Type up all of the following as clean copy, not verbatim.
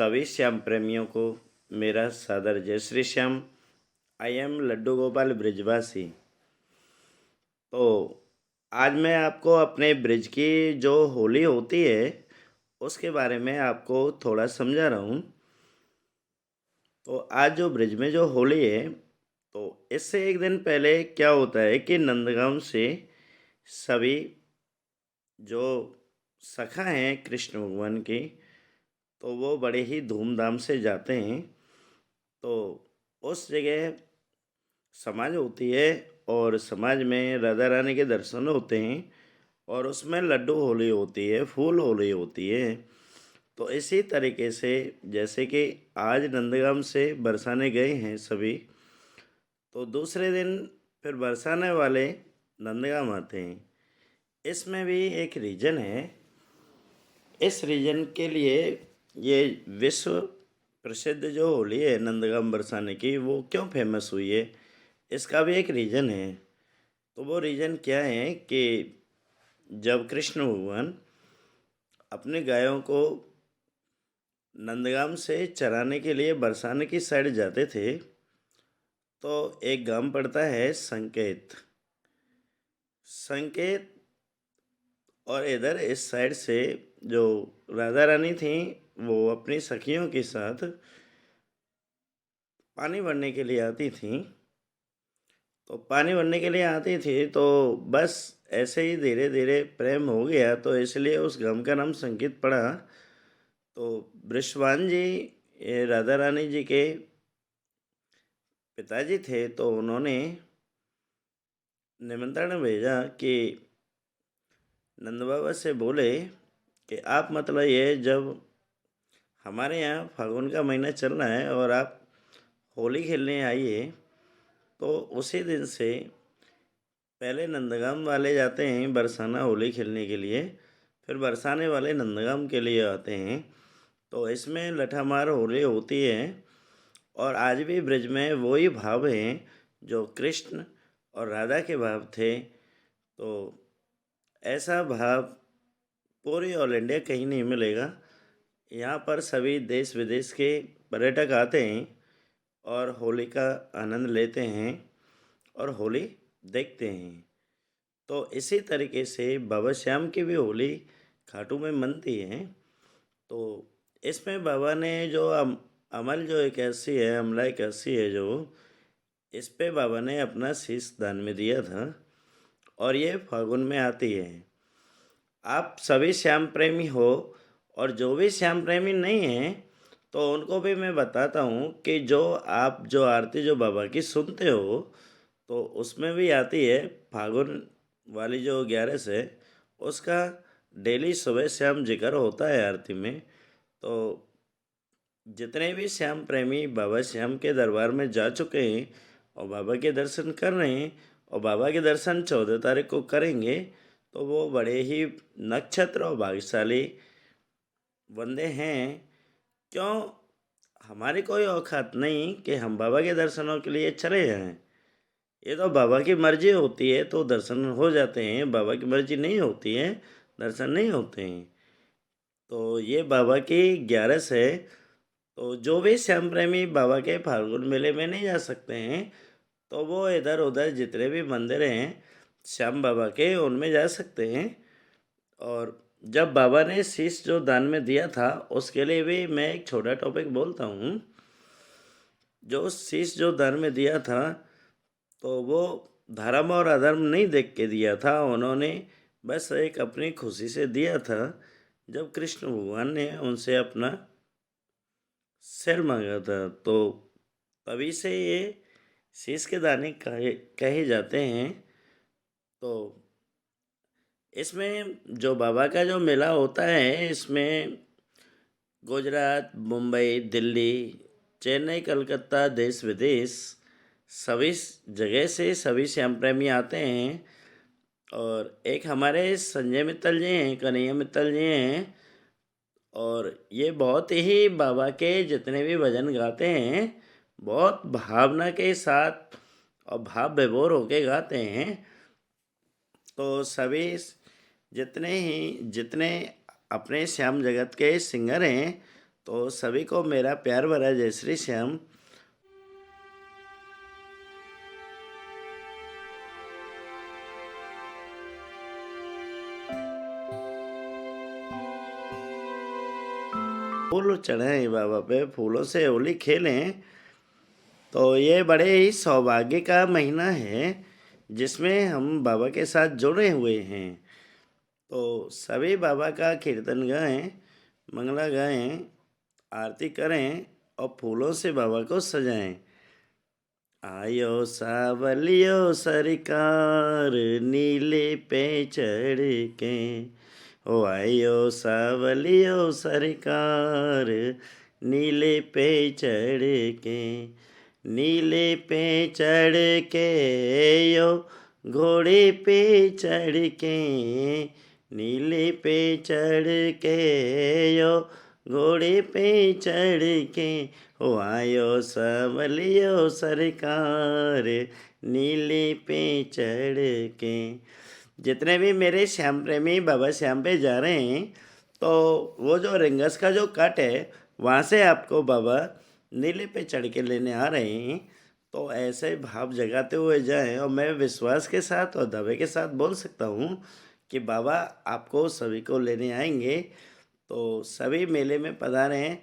सभी श्याम प्रेमियों को मेरा सादर जय श्री श्याम। I am Laddu Gopal Brijwasi. तो आज मैं आपको अपने ब्रिज की जो होली होती है उसके बारे में आपको थोड़ा समझा रहा हूँ। तो आज जो ब्रिज में जो होली है, तो इससे एक दिन पहले क्या होता है कि नंदगांव से सभी जो सखा हैं कृष्ण भगवान की, तो वो बड़े ही धूमधाम से जाते हैं। तो उस जगह समाज होती है और समाज में राधा रानी के दर्शन होते हैं और उसमें लड्डू होली होती है, फूल होली होती है। तो इसी तरीके से जैसे कि आज नंदगांव से बरसाने गए हैं सभी, तो दूसरे दिन फिर बरसाने वाले नंदगांव आते हैं। इसमें भी एक रीजन है। इस रीजन के लिए ये विश्व प्रसिद्ध जो होली है नंदगांव बरसाने की, वो क्यों फेमस हुई है, इसका भी एक रीज़न है। तो वो रीज़न क्या है कि जब कृष्ण भगवान अपने गायों को नंदगांव से चराने के लिए बरसाने की साइड जाते थे, तो एक गांव पड़ता है संकेत। संकेत और इधर इस साइड से जो राधा रानी थी, वो अपनी सखियों के साथ पानी भरने के लिए आती थी। तो पानी भरने के लिए आती थी, तो बस ऐसे ही धीरे धीरे प्रेम हो गया, तो इसलिए उस गांव का नाम संकेत पड़ा। तो वृषभान जी ये राधा रानी जी के पिताजी थे, तो उन्होंने निमंत्रण भेजा कि नंद बाबा से बोले कि आप मतलब ये जब हमारे यहाँ फागुन का महीना चल रहा है और आप होली खेलने आइए, तो उसी दिन से पहले नंदगांव वाले जाते हैं बरसाना होली खेलने के लिए, फिर बरसाने वाले नंदगांव के लिए आते हैं। तो इसमें लठामार होली होती है और आज भी ब्रज में वही भाव हैं जो कृष्ण और राधा के भाव थे। तो ऐसा भाव पूरी ऑल इंडिया कहीं नहीं मिलेगा। यहाँ पर सभी देश विदेश के पर्यटक आते हैं और होली का आनंद लेते हैं और होली देखते हैं। तो इसी तरीके से बाबा श्याम की भी होली खाटू में मनती है। तो इसमें बाबा ने जो अमल जो इक्यासी है, अमला इक्यासी है जो, इस पे बाबा ने अपना शीश दान में दिया था और ये फागुन में आती है। आप सभी श्याम प्रेमी हो और जो भी श्याम प्रेमी नहीं हैं, तो उनको भी मैं बताता हूँ कि जो आप जो आरती जो बाबा की सुनते हो, तो उसमें भी आती है फागुन वाली जो 11 है, उसका डेली सुबह शाम जिक्र होता है आरती में। तो जितने भी श्याम प्रेमी बाबा श्याम के दरबार में जा चुके हैं और बाबा के दर्शन कर रहे हैं और बाबा के दर्शन 14 तारीख को करेंगे, तो वो बड़े ही नक्षत्र और भाग्यशाली बंदे हैं। क्यों? हमारी कोई औकात नहीं कि हम बाबा के दर्शनों के लिए चले जाएं। ये तो बाबा की मर्जी होती है तो दर्शन हो जाते हैं, बाबा की मर्जी नहीं होती है दर्शन नहीं होते हैं। तो ये बाबा की 11 है। तो जो भी श्याम प्रेमी बाबा के फाल्गुन मेले में नहीं जा सकते हैं, तो वो इधर उधर जितने भी मंदिर हैं श्याम बाबा के, उनमें जा सकते हैं। और जब बाबा ने शीश जो दान में दिया था, उसके लिए भी मैं एक छोटा टॉपिक बोलता हूँ। जो शीश जो दान में दिया था, तो वो धर्म और अधर्म नहीं देख के दिया था, उन्होंने बस एक अपनी खुशी से दिया था। जब कृष्ण भगवान ने उनसे अपना सिर मांगा था, तो तभी से ये शीश के दाने कहे जाते हैं। तो इसमें जो बाबा का जो मेला होता है, इसमें गुजरात, मुंबई, दिल्ली, चेन्नई, कलकत्ता, देश विदेश सभी जगह से सभी श्याम प्रेमी आते हैं। और एक हमारे संजय मित्तल जी हैं, कन्हैया मित्तल जी हैं, और ये बहुत ही बाबा के जितने भी भजन गाते हैं, बहुत भावना के साथ और भाव विभोर होके गाते हैं। तो सभी जितने अपने श्याम जगत के सिंगर हैं, तो सभी को मेरा प्यार भरा जय श्री श्याम। फूल चढ़ाएं बाबा पे, फूलों से होली खेलें। तो ये बड़े ही सौभाग्य का महीना है जिसमें हम बाबा के साथ जुड़े हुए हैं। तो सभी बाबा का कीर्तन गाएं, मंगला गाएं, आरती करें और फूलों से बाबा को सजाएं। आयो सावलियो सरकार नीले पे चढ़ के, ओ आयो सावलियो सरकार नीले पे चढ़ के, नीले पे चढ़ के यो घोड़े पे चढ़ के, नीले पे चढ़ के यो घोड़े पे चढ़ के, ओ आयो सावलियो सरकार नीले पे चढ़ के। जितने भी मेरे श्याम प्रेमी बाबा श्याम पे जा रहे हैं, तो वो जो रिंगस का जो कट है वहाँ से आपको बाबा नीले पे चढ़ के लेने आ रहे हैं। तो ऐसे भाव जगाते हुए जाएं और मैं विश्वास के साथ और दावे के साथ बोल सकता हूँ कि बाबा आपको सभी को लेने आएंगे। तो सभी मेले में पधारें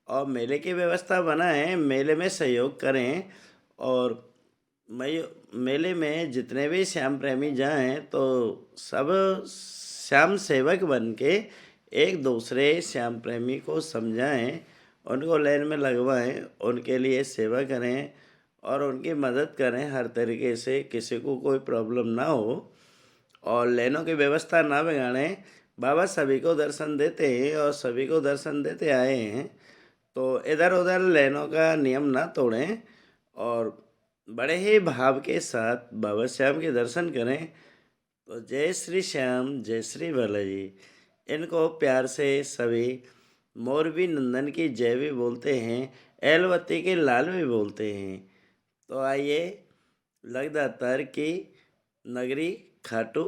और मेले की व्यवस्था बनाएं, मेले में सहयोग करें। और मेले में जितने भी श्याम प्रेमी जाएं तो सब श्याम सेवक बन के एक दूसरे श्याम प्रेमी को समझाएं, उनको लाइन में लगवाएं, उनके लिए सेवा करें और उनकी मदद करें हर तरीके से, किसी को कोई प्रॉब्लम ना हो और लाइनों की व्यवस्था ना बिगाड़ें। बाबा सभी को दर्शन देते हैं और सभी को दर्शन देते आए हैं। तो इधर उधर लाइनों का नियम ना तोड़ें और बड़े ही भाव के साथ बाबा श्याम के दर्शन करें। तो जय श्री श्याम, जय श्री बालाजी, इनको प्यार से सभी मोरबी नंदन की जय भी बोलते हैं, एलवती के लाल भी बोलते हैं। तो आइए लगदातार की नगरी खाटू